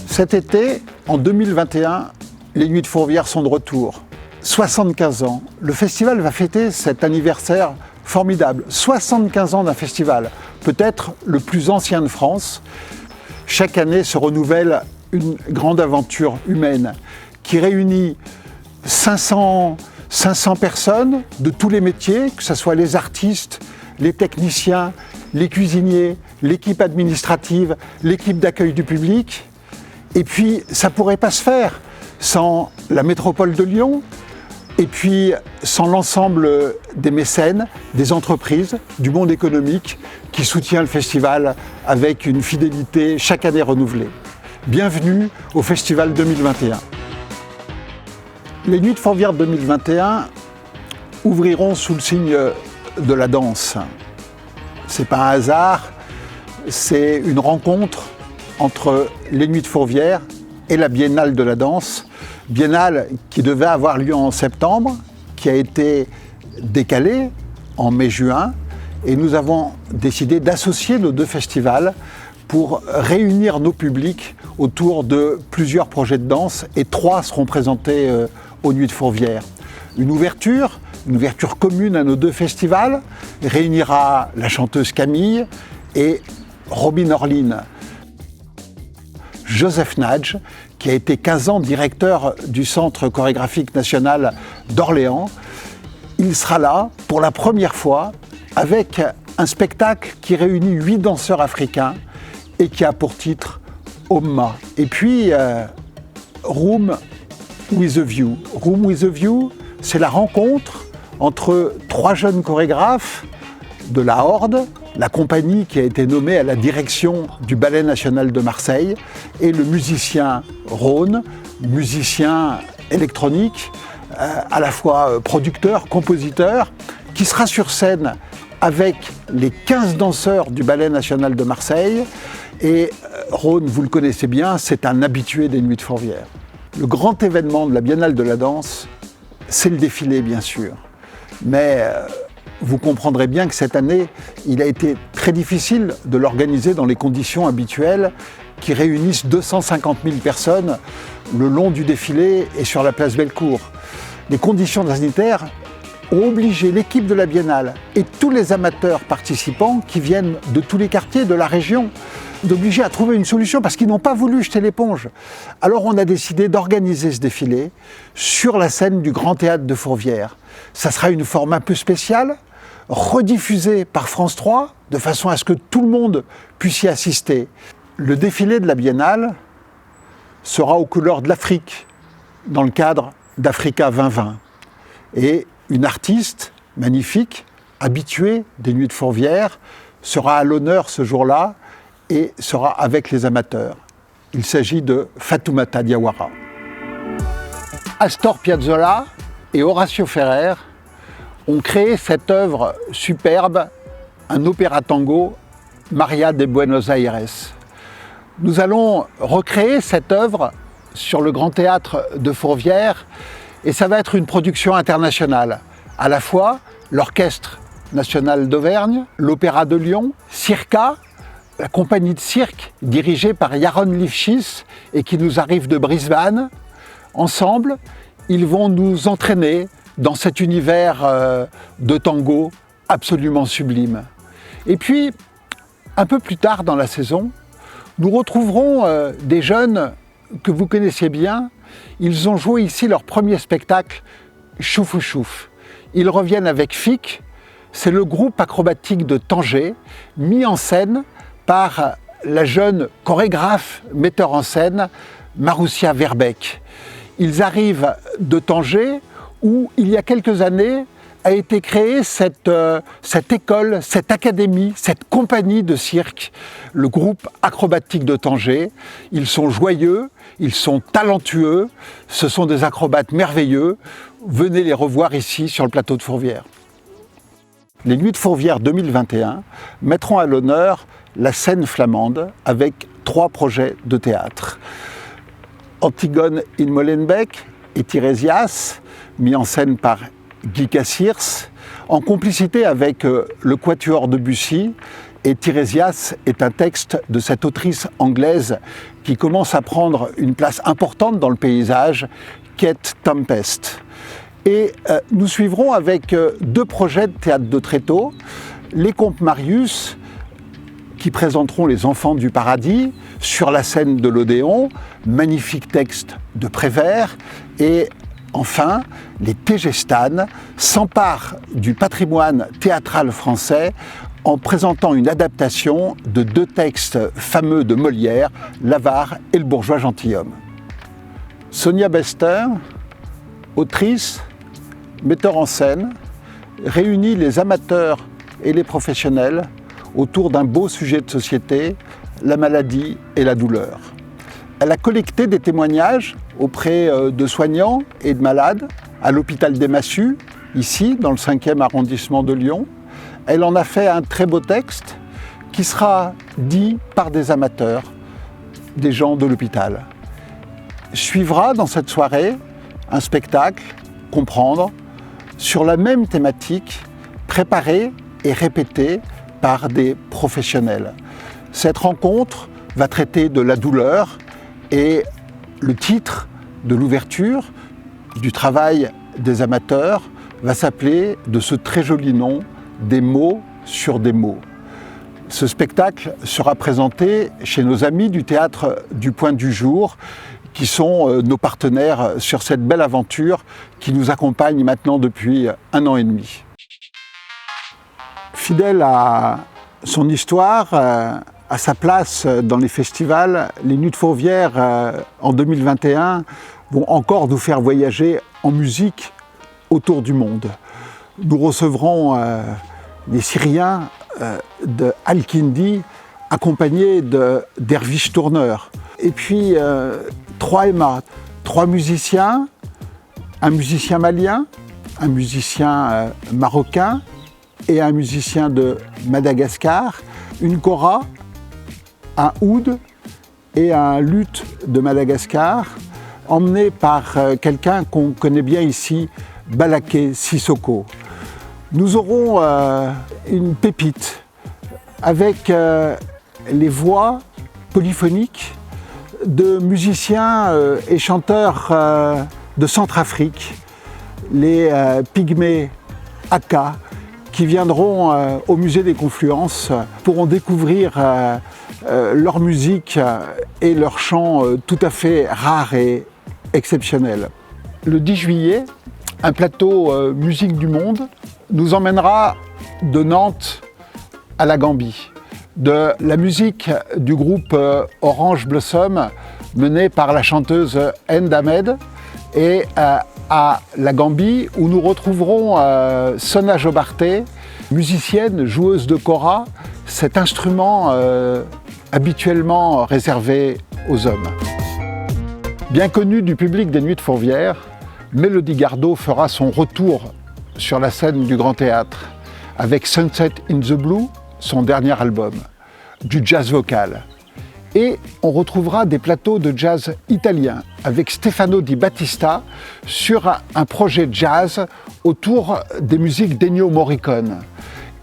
Cet été, en 2021, les Nuits de Fourvière sont de retour. 75 ans. Le festival va fêter cet anniversaire formidable. 75 ans d'un festival, peut-être le plus ancien de France. Chaque année se renouvelle une grande aventure humaine qui réunit 500 personnes de tous les métiers, que ce soit les artistes, les techniciens, les cuisiniers, l'équipe administrative, l'équipe d'accueil du public. Et puis, ça ne pourrait pas se faire sans la métropole de Lyon, et puis sans l'ensemble des mécènes, des entreprises, du monde économique qui soutient le festival avec une fidélité chaque année renouvelée. Bienvenue au Festival 2021. Les Nuits de Fourvière 2021 ouvriront sous le signe de la danse. C'est pas un hasard, c'est une rencontre entre les Nuits de Fourvière et la Biennale de la danse. Biennale qui devait avoir lieu en septembre, qui a été décalée en mai-juin, et nous avons décidé d'associer nos deux festivals pour réunir nos publics autour de plusieurs projets de danse, et 3 seront présentés aux Nuits de Fourvière. Une ouverture commune à nos deux festivals réunira la chanteuse Camille et Robin Orlin. Joseph Nadj, qui a été 15 ans directeur du Centre chorégraphique national d'Orléans. Il sera là pour la première fois avec un spectacle qui réunit 8 danseurs africains et qui a pour titre Omma. Et puis Room with a View. Room with a View, c'est la rencontre entre 3 jeunes chorégraphes de la Horde, la compagnie qui a été nommée à la direction du Ballet National de Marseille, et le musicien Rhône, musicien électronique, à la fois producteur, compositeur, qui sera sur scène avec les 15 danseurs du Ballet National de Marseille. Et Rhône, vous le connaissez bien, c'est un habitué des Nuits de Fourvière. Le grand événement de la Biennale de la danse, c'est le défilé, bien sûr. Mais vous comprendrez bien que cette année, il a été très difficile de l'organiser dans les conditions habituelles qui réunissent 250 000 personnes le long du défilé et sur la place Bellecour. Les conditions sanitaires ont obligé l'équipe de la Biennale et tous les amateurs participants qui viennent de tous les quartiers de la région d'obliger à trouver une solution parce qu'ils n'ont pas voulu jeter l'éponge. Alors on a décidé d'organiser ce défilé sur la scène du Grand Théâtre de Fourvière. Ça sera une forme un peu spéciale, rediffusée par France 3, de façon à ce que tout le monde puisse y assister. Le défilé de la Biennale sera aux couleurs de l'Afrique, dans le cadre d'Africa 2020. Et une artiste magnifique, habituée des Nuits de Fourvière, sera à l'honneur ce jour-là et sera avec les amateurs. Il s'agit de Fatoumata Diawara. Astor Piazzolla et Horacio Ferrer ont créé cette œuvre superbe, un opéra tango, Maria de Buenos Aires. Nous allons recréer cette œuvre sur le Grand Théâtre de Fourvière et ça va être une production internationale. À la fois l'Orchestre national d'Auvergne, l'Opéra de Lyon, Circa, la compagnie de cirque dirigée par Yaron Lifshitz et qui nous arrive de Brisbane. Ensemble, ils vont nous entraîner dans cet univers de tango absolument sublime. Et puis, un peu plus tard dans la saison, nous retrouverons des jeunes que vous connaissiez bien. Ils ont joué ici leur premier spectacle, Choufou Chouf. Ils reviennent avec FIC, c'est le groupe acrobatique de Tanger, mis en scène par la jeune chorégraphe, metteur en scène, Maroussia Verbeek. Ils arrivent de Tanger, où il y a quelques années a été créée cette école, cette académie, cette compagnie de cirque, le groupe acrobatique de Tanger. Ils sont joyeux, ils sont talentueux, ce sont des acrobates merveilleux. Venez les revoir ici sur le plateau de Fourvière. Les Nuits de Fourvière 2021 mettront à l'honneur la scène flamande avec 3 projets de théâtre. Antigone in Molenbeek et Tiresias, mis en scène par Guy Cassirs, en complicité avec le Quatuor Debussy. Et Tirésias est un texte de cette autrice anglaise qui commence à prendre une place importante dans le paysage, Kate Tempest. Et nous suivrons avec deux projets de théâtre de tréteau, les Comptes Marius, qui présenteront Les Enfants du Paradis sur la scène de l'Odéon, magnifique texte de Prévert, et enfin, les Tégestanes s'emparent du patrimoine théâtral français en présentant une adaptation de deux textes fameux de Molière, L'Avare et Le Bourgeois Gentilhomme. Sonia Bester, autrice, metteur en scène, réunit les amateurs et les professionnels autour d'un beau sujet de société, la maladie et la douleur. Elle a collecté des témoignages auprès de soignants et de malades à l'hôpital des Massues, ici, dans le 5e arrondissement de Lyon. Elle en a fait un très beau texte qui sera dit par des amateurs, des gens de l'hôpital. Suivra dans cette soirée un spectacle, Comprendre, sur la même thématique, préparé et répété par des professionnels. Cette rencontre va traiter de la douleur et le titre de l'ouverture du travail des amateurs va s'appeler de ce très joli nom, Des mots sur des mots. Ce spectacle sera présenté chez nos amis du Théâtre du Point du Jour, qui sont nos partenaires sur cette belle aventure qui nous accompagne maintenant depuis 1 an et demi. Fidèle à son histoire, à sa place dans les festivals, les Nuits de Fourvière en 2021 vont encore nous faire voyager en musique autour du monde. Nous recevrons les Syriens de Al-Kindi accompagnés de Dervish Tourneur. Et puis 3 Emma, 3 musiciens, un musicien malien, un musicien marocain et un musicien de Madagascar, une kora, un oud et un luth de Madagascar, emmenés par quelqu'un qu'on connaît bien ici, Balaké Sissoko. Nous aurons une pépite avec les voix polyphoniques de musiciens et chanteurs de Centrafrique, les Pygmées Aka, qui viendront au Musée des Confluences, pourront découvrir leur musique et leur chant tout à fait rares et exceptionnels. Le 10 juillet, un plateau Musique du Monde nous emmènera de Nantes à la Gambie, de la musique du groupe Orange Blossom menée par la chanteuse End Ahmed et à la Gambie où nous retrouverons Sona Jobarté, musicienne, joueuse de kora, cet instrument habituellement réservé aux hommes. Bien connue du public des Nuits de Fourvière, Mélodie Gardot fera son retour sur la scène du Grand Théâtre avec Sunset in the Blue, son dernier album, du jazz vocal. Et on retrouvera des plateaux de jazz italien avec Stefano Di Battista sur un projet jazz autour des musiques d'Ennio Morricone.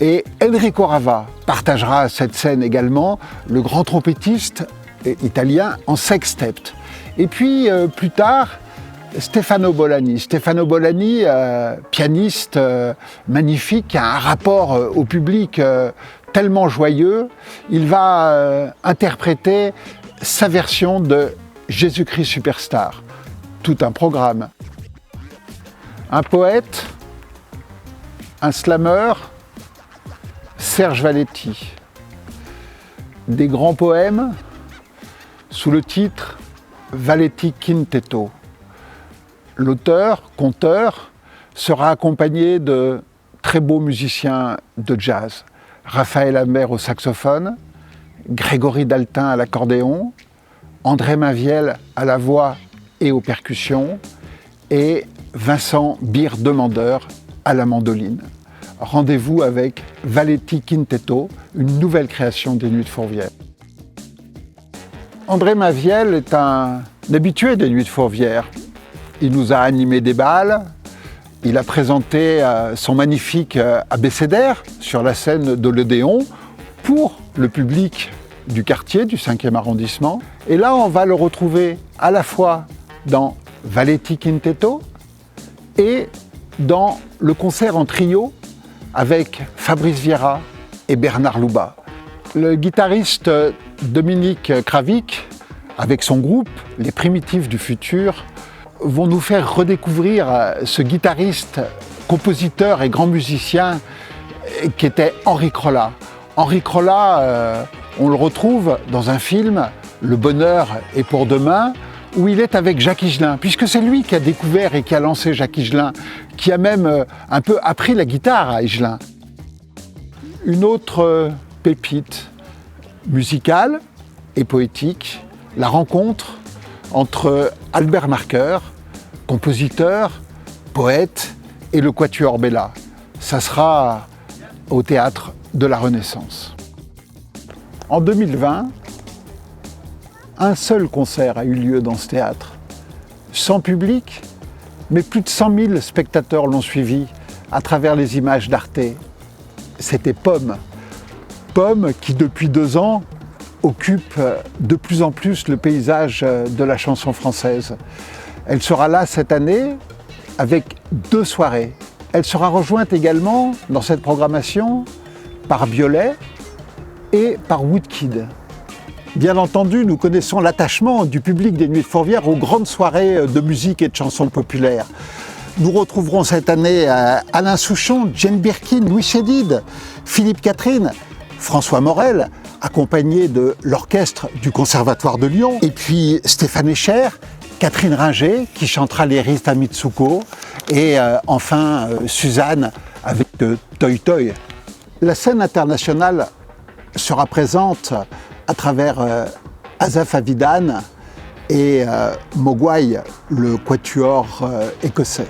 Et Enrico Rava partagera cette scène également, le grand trompettiste italien en sextet. Et puis plus tard, Stefano Bolani, pianiste magnifique, qui a un rapport au public tellement joyeux, il va interpréter sa version de Jésus-Christ Superstar. Tout un programme. Un poète, un slammer, Serge Valetti. Des grands poèmes sous le titre Valetti Quintetto. L'auteur, conteur, sera accompagné de très beaux musiciens de jazz. Raphaël Hammer au saxophone, Grégory Daltin à l'accordéon, André Mainviel à la voix et aux percussions et Vincent Beer-Demandeur à la mandoline. Rendez-vous avec Valetti Quintetto, une nouvelle création des Nuits de Fourvière. André Mainviel est un habitué des Nuits de Fourvière. Il nous a animé des bals, Il a présenté son magnifique abécédaire sur la scène de l'Odéon pour le public du quartier, du 5e arrondissement. Et là, on va le retrouver à la fois dans Valetti Quintetto et dans le concert en trio avec Fabrice Vieira et Bernard Louba. Le guitariste Dominique Kravic, avec son groupe, les Primitifs du Futur, vont nous faire redécouvrir ce guitariste, compositeur et grand musicien qui était Henri Crolla. Henri Crolla, on le retrouve dans un film, Le bonheur est pour demain, où il est avec Jacques Higelin, puisque c'est lui qui a découvert et qui a lancé Jacques Higelin, qui a même un peu appris la guitare à Higelin. Une autre pépite musicale et poétique, la rencontre entre Albert Marqueur, compositeur, poète, et le Quatuor Bella. Ça sera au Théâtre de la Renaissance. En 2020, un seul concert a eu lieu dans ce théâtre, sans public, mais plus de 100 000 spectateurs l'ont suivi à travers les images d'Arte. C'était Pomme. Pomme qui, depuis 2 ans, occupe de plus en plus le paysage de la chanson française. Elle sera là cette année avec 2 soirées. Elle sera rejointe également dans cette programmation par Biolay et par Woodkid. Bien entendu, nous connaissons l'attachement du public des Nuits de Fourvière aux grandes soirées de musique et de chansons populaires. Nous retrouverons cette année Alain Souchon, Jane Birkin, Louis Chédid, Philippe Catherine, François Morel, accompagné de l'orchestre du Conservatoire de Lyon, et puis Stéphane Echer, Catherine Ringer qui chantera les Rita Mitsuko, et enfin Suzanne avec Toy Toy. La scène internationale sera présente à travers Asaf Avidan et Mogwai, le quatuor écossais.